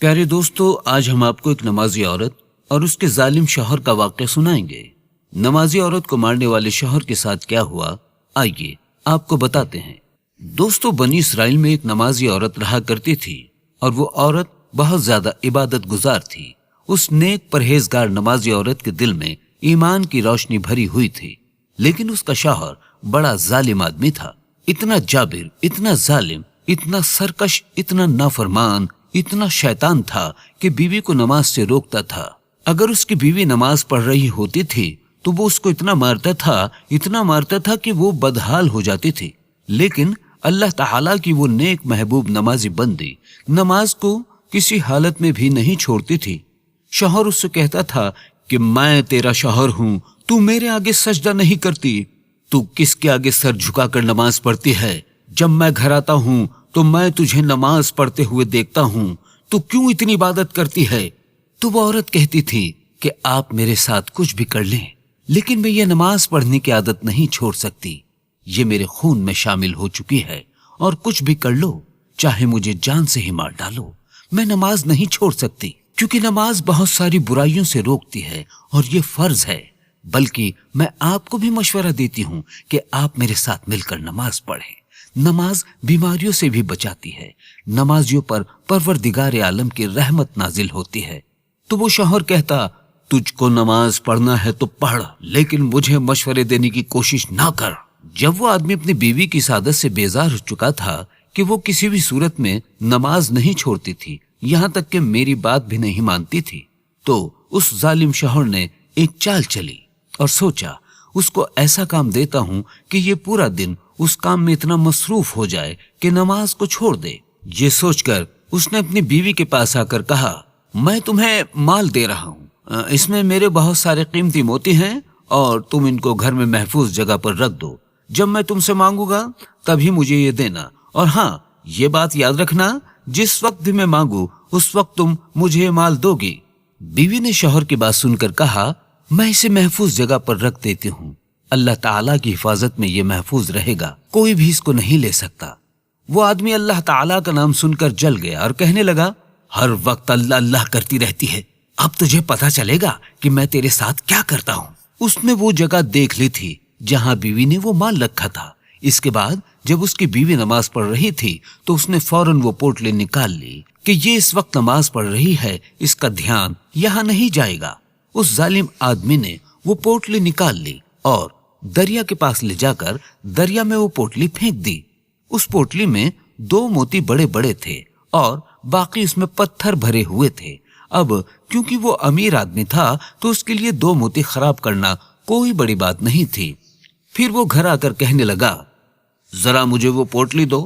پیارے دوستو، آج ہم آپ کو ایک نمازی عورت اور اس کے ظالم شوہر کا واقعہ سنائیں گے۔ نمازی عورت کو مارنے والے شوہر کے ساتھ کیا ہوا، آئیے آپ کو بتاتے ہیں۔ دوستو، بنی اسرائیل میں ایک نمازی عورت رہا کرتی تھی اور وہ عورت بہت زیادہ عبادت گزار تھی۔ اس نیک پرہیزگار نمازی عورت کے دل میں ایمان کی روشنی بھری ہوئی تھی، لیکن اس کا شوہر بڑا ظالم آدمی تھا۔ اتنا جابر، اتنا ظالم، اتنا سرکش، اتنا نافرمان، اتنا شیطان تھا کہ بیوی کو نماز سے روکتا تھا۔ اگر اس کی بیوی نماز پڑھ رہی ہوتی تھی تو وہ اس کو اتنا مارتا تھا کہ وہ بدحال ہو جاتی تھی۔ لیکن اللہ تعالیٰ کی وہ نیک محبوب نمازی بندی نماز کو کسی حالت میں بھی نہیں چھوڑتی تھی۔ شوہر اس سے کہتا تھا کہ میں تیرا شوہر ہوں، تو میرے آگے سجدہ نہیں کرتی، تو کس کے آگے سر جھکا کر نماز پڑھتی ہے؟ جب میں گھر آتا ہوں تو میں تجھے نماز پڑھتے ہوئے دیکھتا ہوں، تو کیوں اتنی عبادت کرتی ہے؟ تو وہ عورت کہتی تھی کہ آپ میرے ساتھ کچھ بھی کر لیں، لیکن میں یہ نماز پڑھنے کی عادت نہیں چھوڑ سکتی۔ یہ میرے خون میں شامل ہو چکی ہے، اور کچھ بھی کر لو، چاہے مجھے جان سے ہی مار ڈالو، میں نماز نہیں چھوڑ سکتی، کیونکہ نماز بہت ساری برائیوں سے روکتی ہے اور یہ فرض ہے۔ بلکہ میں آپ کو بھی مشورہ دیتی ہوں کہ آپ میرے ساتھ مل کر نماز پڑھیں۔ نماز بیماریوں سے بھی بچاتی ہے، نمازیوں پر پروردگار عالم کی رحمت نازل ہوتی ہے۔ تو وہ شوہر کہتا، تجھ کو نماز پڑھنا ہے تو پڑھ، لیکن مجھے مشورے دینے کی کوشش نہ کر۔ جب وہ آدمی اپنی بیوی کی سعادت سے بیزار ہو چکا تھا کہ وہ کسی بھی صورت میں نماز نہیں چھوڑتی تھی، یہاں تک کہ میری بات بھی نہیں مانتی تھی، تو اس ظالم شوہر نے ایک چال چلی اور سوچا، اس کو ایسا کام دیتا ہوں کہ یہ پورا دن اس کام میں اتنا مصروف ہو جائے کہ نماز کو چھوڑ دے۔ یہ سوچ کر اس نے اپنی بیوی کے پاس آ کر کہا، میں تمہیں مال دے رہا ہوں، اس میں میرے بہت سارے قیمتی موتی ہیں اور تم ان کو گھر میں محفوظ جگہ پر رکھ دو۔ جب میں تم سے مانگوں گا تبھی مجھے یہ دینا، اور ہاں، یہ بات یاد رکھنا، جس وقت بھی میں مانگوں اس وقت تم مجھے یہ مال دو گی۔ بیوی نے شوہر کی بات سن کر کہا، میں اسے محفوظ جگہ پر رکھ دیتی ہوں، اللہ تعالیٰ کی حفاظت میں یہ محفوظ رہے گا، کوئی بھی اس کو نہیں لے سکتا۔ وہ آدمی اللہ تعالیٰ کا نام سن کر جل گیا اور کہنے لگا، ہر وقت اللہ اللہ کرتی رہتی ہے، اب تجھے پتا چلے گا کہ میں تیرے ساتھ کیا کرتا ہوں۔ اس نے وہ جگہ دیکھ لی تھی جہاں بیوی نے وہ مال رکھا تھا۔ اس کے بعد جب اس کی بیوی نماز پڑھ رہی تھی تو اس نے فوراً وہ پوٹلی نکال لی کہ یہ اس وقت نماز پڑھ رہی ہے، اس کا دھیان یہاں نہیں جائے گا۔ اس ظالم آدمی نے وہ پوٹلی نکال لی اور دریا کے پاس لے جا کر دریا میں وہ پوٹلی پھینک دی۔ اس پوٹلی میں 2 موتی بڑے بڑے تھے اور باقی اس میں پتھر بھرے ہوئے تھے۔ اب کیونکہ وہ امیر آدمی تھا تو اس کے لیے 2 موتی خراب کرنا کوئی بڑی بات نہیں تھی۔ پھر وہ گھر آ کر کہنے لگا، ذرا مجھے وہ پوٹلی دو،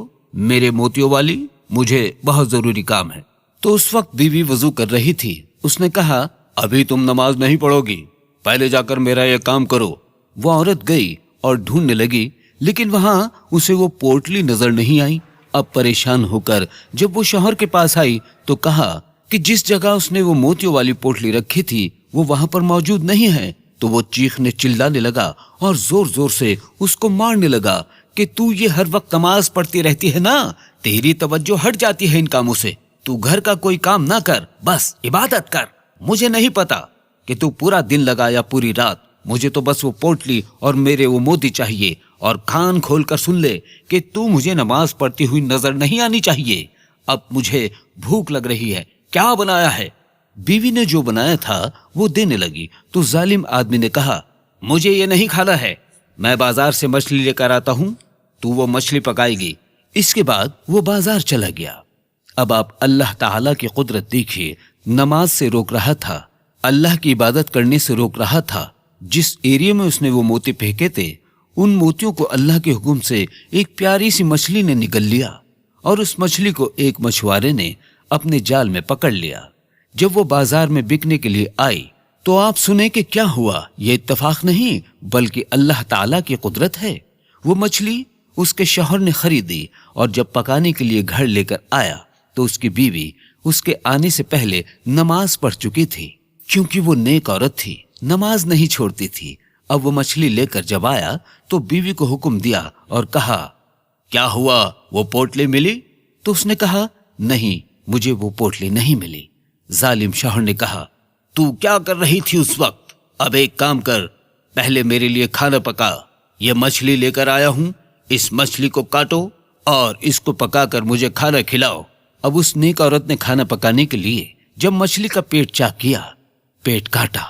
میرے موتیوں والی، مجھے بہت ضروری کام ہے۔ تو اس وقت بیوی وضو کر رہی تھی۔ اس نے کہا، ابھی تم نماز نہیں پڑھو گی، پہلے جا کر میرا یہ کام کرو۔ وہ عورت گئی اور ڈھونڈنے لگی، لیکن وہاں اسے وہ پوٹلی نظر نہیں آئی۔ اب پریشان ہو کر جب وہ شوہر کے پاس آئی تو کہا کہ جس جگہ اس نے وہ موتیوں والی پوٹلی رکھی تھی وہ وہاں پر موجود نہیں ہے۔ تو وہ چیخنے چلانے لگا اور زور زور سے اس کو مارنے لگا کہ تو یہ ہر وقت نماز پڑھتی رہتی ہے نا، تیری توجہ ہٹ جاتی ہے ان کاموں سے، تو گھر کا کوئی کام نہ کر، بس عبادت کر۔ مجھے نہیں پتا کہ تو پورا دن لگا یا پوری رات، مجھے تو بس وہ پوٹلی اور میرے وہ موتی چاہیے، اور کان کھول کر سن لے کہ تو مجھے نماز پڑھتی ہوئی نظر نہیں آنی چاہیے۔ اب مجھے بھوک لگ رہی ہے، کیا بنایا ہے؟ بیوی نے جو بنایا تھا وہ دینے لگی تو ظالم آدمی نے کہا، مجھے یہ نہیں کھانا ہے، میں بازار سے مچھلی لے کر آتا ہوں، تو وہ مچھلی پکائے گی۔ اس کے بعد وہ بازار چلا گیا۔ اب آپ اللہ تعالیٰ کی قدرت دیکھیے، نماز سے روک رہا تھا، اللہ کی عبادت کرنے سے روک رہا تھا۔ جس ایریا میں اس نے وہ موتی پھینکے تھے ان موتیوں کو اللہ کے حکم سے ایک پیاری سی مچھلی نے نگل لیا، اور اس مچھلی کو ایک مچھوارے نے اپنے جال میں پکڑ لیا۔ جب وہ بازار میں بکنے کے لیے آئی تو آپ سنیں کہ کیا ہوا۔ یہ اتفاق نہیں بلکہ اللہ تعالیٰ کی قدرت ہے۔ وہ مچھلی اس کے شوہر نے خریدی، اور جب پکانے کے لیے گھر لے کر آیا تو اس کی بیوی اس کے آنے سے پہلے نماز پڑھ چکی تھی، کیونکہ وہ نیک عورت تھی، نماز نہیں چھوڑتی تھی۔ اب وہ مچھلی لے کر جب آیا تو بیوی کو حکم دیا اور کہا، کیا ہوا، وہ پوٹلی ملی؟ تو اس نے کہا، نہیں، مجھے وہ پوٹلی نہیں ملی۔ ظالم شوہر نے کہا، تو کیا کر رہی تھی اس وقت؟ اب ایک کام کر، پہلے میرے لیے کھانا پکا، یہ مچھلی لے کر آیا ہوں، اس مچھلی کو کاٹو اور اس کو پکا کر مجھے کھانا کھلاؤ۔ اب اس نیک عورت نے کھانا پکانے کے لیے جب مچھلی کا پیٹ چاک کیا، پیٹ کاٹا،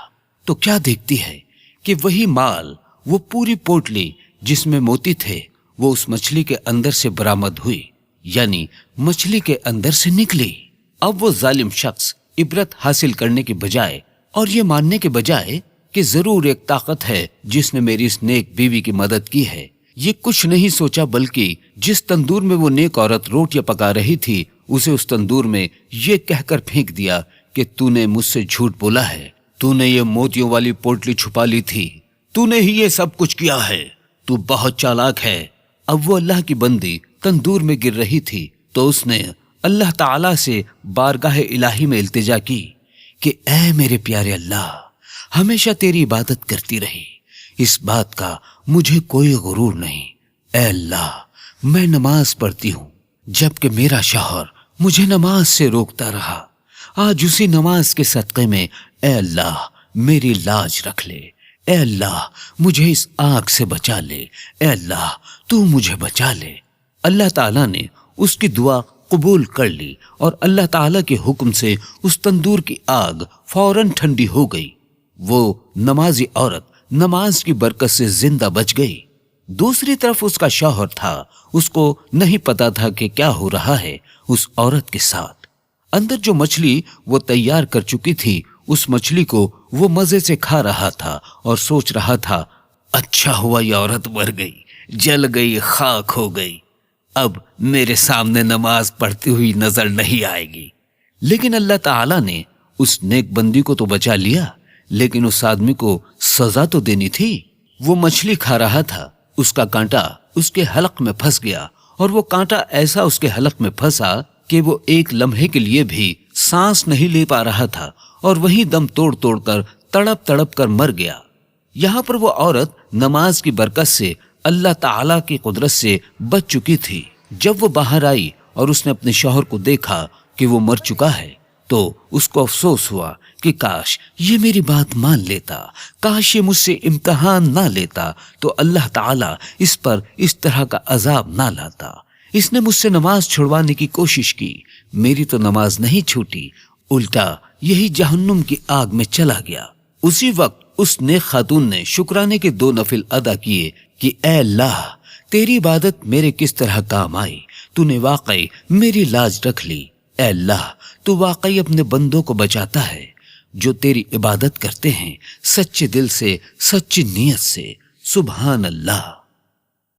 تو کیا دیکھتی ہے کہ وہی مال، وہ پوری پوٹلی جس میں موتی تھے، وہ اس مچھلی کے اندر سے برآمد ہوئی، یعنی مچھلی کے اندر سے نکلی۔ اب وہ ظالم شخص عبرت حاصل کرنے کے بجائے اور یہ ماننے کے بجائے کہ ضرور ایک طاقت ہے جس نے میری اس نیک بیوی کی مدد کی ہے، یہ کچھ نہیں سوچا، بلکہ جس تندور میں وہ نیک عورت روٹیاں پکا رہی تھی اسے اس تندور میں یہ کہہ کر پھینک دیا کہ تو نے مجھ سے جھوٹ بولا ہے، تو نے یہ موتیوں والی پوٹلی چھپا لی تھی، تو نے ہی یہ سب کچھ کیا ہے، تو بہت چالاک ہے۔ اب وہ اللہ کی بندی تندور میں گر رہی تھی تو اس نے اللہ تعالی سے بارگاہ الہی میں التجا کی کہ اے میرے پیارے اللہ، ہمیشہ تیری عبادت کرتی رہی، اس بات کا مجھے کوئی غرور نہیں۔ اے اللہ، میں نماز پڑھتی ہوں جبکہ میرا شوہر مجھے نماز سے روکتا رہا، آج اسی نماز کے صدقے میں اے اللہ میری لاج رکھ لے، اے اللہ مجھے اس آگ سے بچا لے، اے اللہ تو مجھے بچا لے۔ اللہ تعالیٰ نے اس کی دعا قبول کر لی اور اللہ تعالیٰ کے حکم سے اس تندور کی آگ فوراً ٹھنڈی ہو گئی۔ وہ نمازی عورت نماز کی برکت سے زندہ بچ گئی۔ دوسری طرف اس کا شوہر تھا، اس کو نہیں پتا تھا کہ کیا ہو رہا ہے اس عورت کے ساتھ۔ اندر جو مچھلی وہ تیار کر چکی تھی، اس مچھلی کو وہ مزے سے کھا رہا تھا اور سوچ رہا تھا، اچھا ہوا یہ عورت مر گئی، جل گئی، خاک ہو گئی، اب میرے سامنے نماز پڑھتی ہوئی نظر نہیں آئے گی۔ لیکن اللہ تعالیٰ نے اس نیک بندی کو تو بچا لیا، لیکن اس آدمی کو سزا تو دینی تھی۔ وہ مچھلی کھا رہا تھا، اس کا کانٹا اس کے حلق میں پھنس گیا، اور وہ کانٹا ایسا اس کے حلق میں پھنسا کہ وہ ایک لمحے کے لیے بھی سانس نہیں لے پا رہا تھا، اور وہیں دم توڑ توڑ کر تڑپ تڑپ کر مر گیا۔ یہاں پر وہ عورت نماز کی برکت سے اللہ تعالیٰ کی قدرت سے بچ چکی تھی۔ جب وہ باہر آئی اور اس نے اپنے شوہر کو دیکھا کہ وہ مر چکا ہے تو اس کو افسوس ہوا کہ کاش یہ میری بات مان لیتا، کاش یہ مجھ سے امتحان نہ لیتا تو اللہ تعالیٰ اس پر اس طرح کا عذاب نہ لاتا۔ اس نے مجھ سے نماز چھڑوانے کی کوشش کی، میری تو نماز نہیں چھوٹی، الٹا یہی جہنم کی آگ میں چلا گیا۔ اسی وقت اس نیک خاتون نے شکرانے کے 2 نفل ادا کیے کہ اے اللہ، تیری عبادت میرے کس طرح کام آئی، تو نے واقعی میری لاج رکھ لی۔ اے اللہ، تو واقعی اپنے بندوں کو بچاتا ہے جو تیری عبادت کرتے ہیں سچے دل سے، سچی نیت سے۔ سبحان اللہ۔